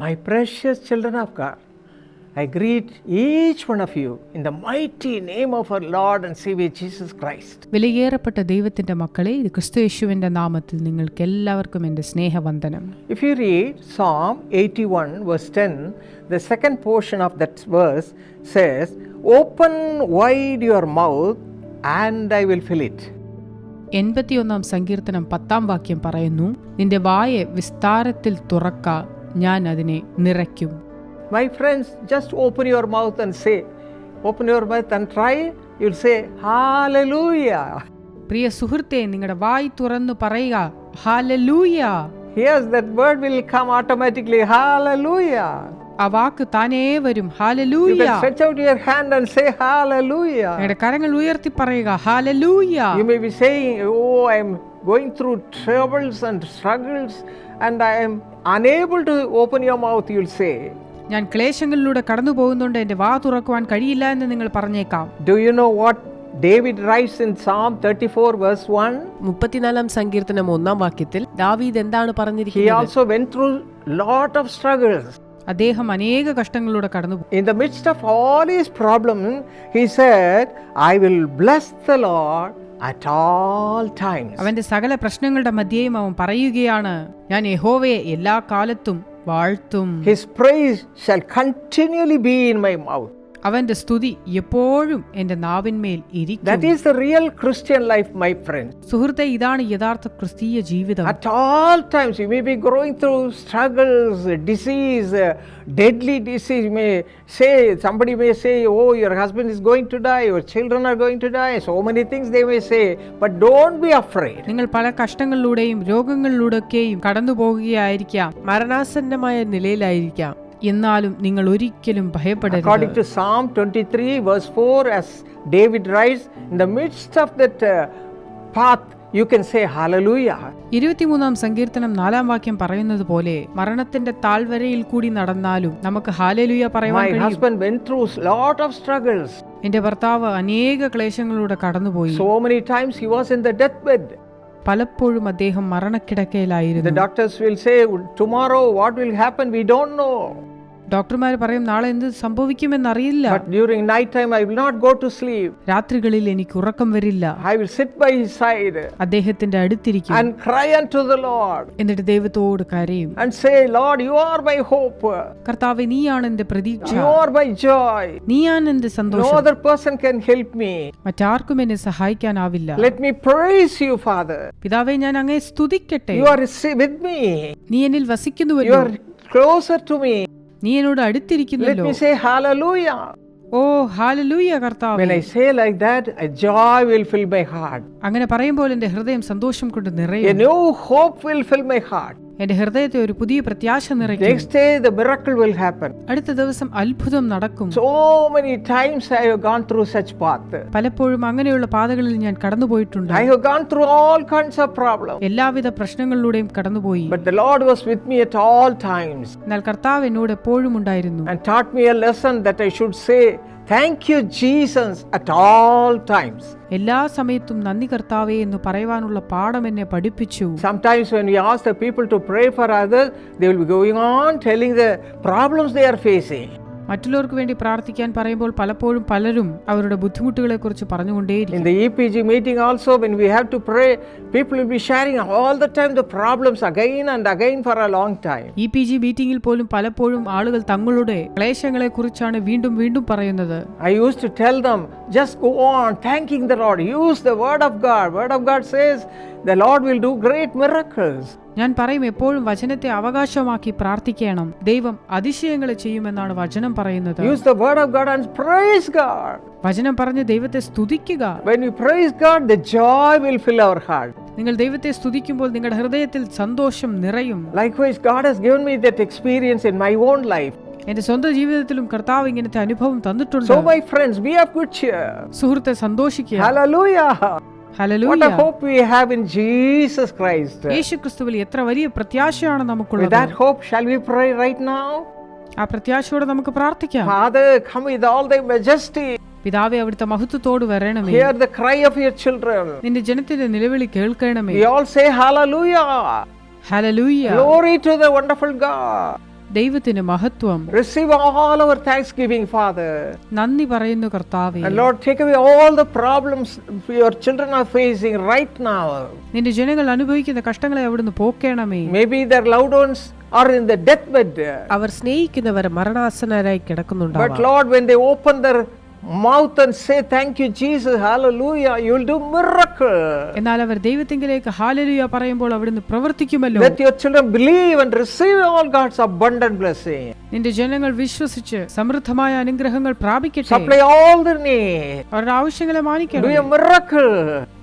My precious children of God, I greet each one of you in the mighty name of our Lord and Savior Jesus Christ. വിലയേറപ്പെട്ട ദൈവത്തിന്റെ മക്കളെ, ഇത് ക്രിസ്തുയേശുവിന്റെ നാമത്തിൽ നിങ്ങൾക്ക് എല്ലാവർക്കും എൻ്റെ സ്നേഹവന്ദനം. If you read Psalm 81 verse 10, the second portion of that verse says, "Open wide your mouth and I will fill it." 81-ാം സങ്കീർത്തനം 10-ാം വാക്യം പറയുന്നു, നിന്റെ വായെ വിസ്താരത്തിൽ തുറക്ക, ഞാൻ അതിനെ നിറയ്ക്കും. My friends, just open your mouth and say, open your mouth and try, you'll say, Hallelujah. പ്രിയ സുഹൃത്തെ, നിങ്ങളുടെ വായി തുറന്നു പറയുക, hallelujah. Yes, that word will come automatically, Hallelujah. ആ വാക്ക് താനേ വരും, You hallelujah. can stretch out your hand and say, Hallelujah. നിങ്ങളുടെ കരങ്ങൾ ഉയർത്തി പറയുക, hallelujah. You may be saying, oh, I am going through troubles and struggles and I am unable to open your mouth, you'll say. ഞാൻ ക്ലേശങ്ങളിലൂടെ കടന്നു പോകുന്നുണ്ട്, എന്റെ വാ തുറക്കുവാൻ കഴിയില്ല എന്ന് നിങ്ങൾ പറഞ്ഞേക്കാം. Do you know what David writes in Psalm 34 verse 1? 34-ാം സങ്കീർത്തനം 1-ാം വാക്യത്തിൽ ദാവീദ് എന്താണ് He പറഞ്ഞിരിക്കുന്നത്? also went through lot of struggles. അദ്ദേഹം അനേക കഷ്ടങ്ങളിലൂടെ കടന്നുപോയി. In the midst of all his problems, he said, I will bless the Lord at all times. അവന്റെ സകല പ്രശ്നങ്ങളുടെ മധ്യേയും അവൻ പറയുകയാണ്, ഞാൻ യഹോവയെ എല്ലാ കാലത്തും വാഴ്ത്തും. His praise shall continually be in my mouth. അവന്റെ സ്തുതി എപ്പോഴും എന്റെ നാവിന്മേൽ ഇരിക്കും. That is the real Christian life, my friend. സുഹൃത്തെ, ഇതാണ് യഥാർത്ഥ ക്രിസ്തീയ ജീവിതം. At all times, you may be going through struggles, disease, deadly disease. You may say, somebody may say, oh, your husband is going to die, your children are going to die. So many things they may say, but don't be afraid. നിങ്ങൾ പല കഷ്ടങ്ങളിലൂടെയും രോഗങ്ങളിലൂടെയൊക്കെയും കടന്നു പോകുകയായിരിക്കാം, മരണാസന്നമായ നിലയിലായിരിക്കാം. എന്നാലും നിങ്ങൾ ഒരിക്കലും ഭയപ്പെടരുത്. According to Psalm 23 verse 4, as David writes, in the midst of that path, you can say hallelujah. 23-ാം സങ്കീർത്തനം 4-ാം വാക്യം പറയുന്നത് പോലെ, മരണത്തിന്റെ താഴ്വരയിൽ കൂടി നടന്നാലും നമുക്ക് ഹല്ലേലൂയ പറയുവാൻ My കഴിയും. husband went through lot of struggles. എന്റെ ഭർത്താവ് അനേക ക്ലേശങ്ങളിലൂടെ കടന്നുപോയി. So many times he was in the deathbed. പലപ്പോഴും അദ്ദേഹം The മരണക്കിടക്കയിലായിരുന്നു. doctors will say, tomorrow what will happen, we don't know. ഡോക്ടർമാർ പറയും, നാളെ എന്ത് സംഭവിക്കുമെന്നറിയില്ല. But during night time I will not go to sleep. രാത്രികളിൽ എനിക്ക് ഉറക്കം വരില്ല. I will sit by his side അദ്ദേഹത്തിന്റെ അടുത്തിരിക്കും, and cry unto the Lord എന്നിട്ട് ദൈവത്തോട് കരയും, and say, Lord, you are my hope. കർത്താവേ, നീയാണ് എന്റെ പ്രതീക്ഷ, You are my joy. നീയാണ് എന്റെ No സന്തോഷം, other person can help me. മറ്റാർക്കും എന്നെ സഹായിക്കാനാവില്ല. Let me praise you, Father. പിതാവേ, ഞാൻ അങ്ങയെ സ്തുതിക്കട്ടെ. You are with me. നീ എന്നിൽ You വസിക്കുന്നുവല്ലോ, are closer to me. നീ എന്നോട് Let അടുത്തിരിക്കുന്നല്ലോ. me say hallelujah. ഓ ഹല്ലേലൂയ കർത്താവേ. When I say like that, a joy will fill my heart. അങ്ങനെ പറയുമ്പോൾ എന്റെ ഹൃദയം സന്തോഷം കൊണ്ട് A നിറയും. new hope will fill my heart. എന്റെ ഹൃദയത്തെ ഒരു പുതിയ പ്രത്യാശ നിറയ്ക്കും. Next day the miracle will happen. അടുത്ത ദിവസം അത്ഭുതം നടക്കും. So many times I have gone through such path. പലപ്പോഴും അങ്ങനെയുള്ള പാതകളിൽ ഞാൻ കടന്നുപോയിട്ടുണ്ട്. I have gone through all kinds of problems. എല്ലാവിധ പ്രശ്നങ്ങളിലൂടെയും കടന്നുപോയി. But the Lord was with me at all times എന്നാൽ കർത്താവ് എന്നോട് എപ്പോഴും ഉണ്ടായിരുന്നു. and taught me a lesson that I should say, thank you Jesus at all times. എല്ലാ സമയത്തും നന്ദി കർത്താവേ എന്ന് പറയുവാനുള്ള പാഠം എന്നെ പഠിപ്പിച്ചു. Sometimes when we ask the people to pray for others, they will be going on telling the problems they are facing. മറ്റുള്ളവർക്ക് വേണ്ടി പ്രാർത്ഥിക്കാൻ പറയുമ്പോൾ പലപ്പോഴും പലരും അവരുടെ ബുദ്ധിമുട്ടുകളെ കുറിച്ച് പറഞ്ഞുകൊണ്ടേയിരിക്കും. In the EPG meeting also, when we have to pray, people will be sharing all the time the problems again and again for a long time. EPG മീറ്റിംഗിൽ പോലും പലപ്പോഴും ആളുകൾ തങ്ങളുടെ ക്ലേശങ്ങളെ കുറിച്ചാണ് വീണ്ടും വീണ്ടും പറയുന്നത്. I used to tell them, just go on thanking the Lord. Use the word of God. Word of God says the Lord will do great miracles. ഞാൻ പറയും, എപ്പോഴും വചനത്തെ അവകാശമാക്കി പ്രാർത്ഥിക്കണം. ദൈവം അതിശയങ്ങൾ ചെയ്യുമെന്നാണ് വചനം പറയുന്നത്. Use the word of God and praise God. വചനം പറഞ്ഞ് ദൈവത്തെ സ്തുതിക്കുക. When you praise God, the joy will fill our heart. നിങ്ങൾ ദൈവത്തെ സ്തുതിക്കുമ്പോൾ നിങ്ങളുടെ ഹൃദയത്തിൽ സന്തോഷം നിറയും. Likewise, God has given me that experience in my own life. എന്റെ സ്വന്തം ജീവിതത്തിലും കർത്താവ് ഇങ്ങനത്തെ അനുഭവം തന്നിട്ടുണ്ട്. So my friends, be of good cheer. സുഹൃത്തെ, സന്തോഷിക്കുക. Hallelujah. Hallelujah. What a hope we have in Jesus Christ. യേശുക്രിസ്തുവിൽ എത്ര വലിയ പ്രത്യാശയാണ് With നമുക്കുള്ളത്. that hope, shall we pray right now? ആ പ്രത്യാശയോടെ നമുക്ക് പ്രാർത്ഥിക്കാം. Father, come with all thy majesty. പിതാവേ, അവിടുത്തെ മഹത്വത്തോട് വരണമേ. Hear the cry of your children. നിന്റെ ജനത്തിന്റെ നിലവിളി കേൾക്കണമേ. We all say hallelujah. Hallelujah. Glory to the wonderful God. ദൈവത്തിന് മഹത്വം. Receive all our thanksgiving, Father. നന്ദി പറയുന്നു കർത്താവേ. And Lord, take away all the problems your children are facing right now. നിന്റെ ജനങ്ങൾ അനുഭവിക്കുന്ന കഷ്ടങ്ങളെ അവിടുന്ന് പോക്കേണമേ. Maybe their loved ones are in the deathbed. അവർ സ്നേഹിക്കുന്നവർ മരണാസന്നരായി കിടക്കുന്നുണ്ടാവാം. But Lord, when they open their mouth and say thank you Jesus, hallelujah, you will do miracle. എന്നാൽ അവർ ദൈവത്തിങ്കിലേക്ക് hallelujah പറയുമ്പോൾ അവിടുന്ന് പ്രവർത്തിക്കുമല്ലോ. Let your children believe and receive all God's abundant blessing. നിന്റെ ജനങ്ങൾ വിശ്വസിച്ച് സമൃദ്ധമായ അനുഗ്രഹങ്ങൾ പ്രാപിക്കട്ടെ. Supply all their needs. അവരുടെ ആവശ്യങ്ങളെ Do മാനിക്കണം. a miracle.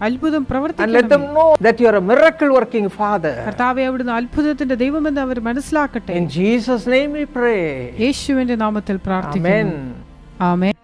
അത്ഭുതം And let പ്രവർത്തിക്കണം. them know that you are a miracle working Father. കർത്താവേ, അവിടുന്ന് അത്ഭുതത്തിന്റെ ദൈവമെന്ന് അവർ മനസ്സിലാക്കട്ടെ. In Jesus' name we pray. യേശുവിന്റെ നാമത്തിൽ പ്രാർത്ഥിക്കുന്നു. Amen. ആമേൻ.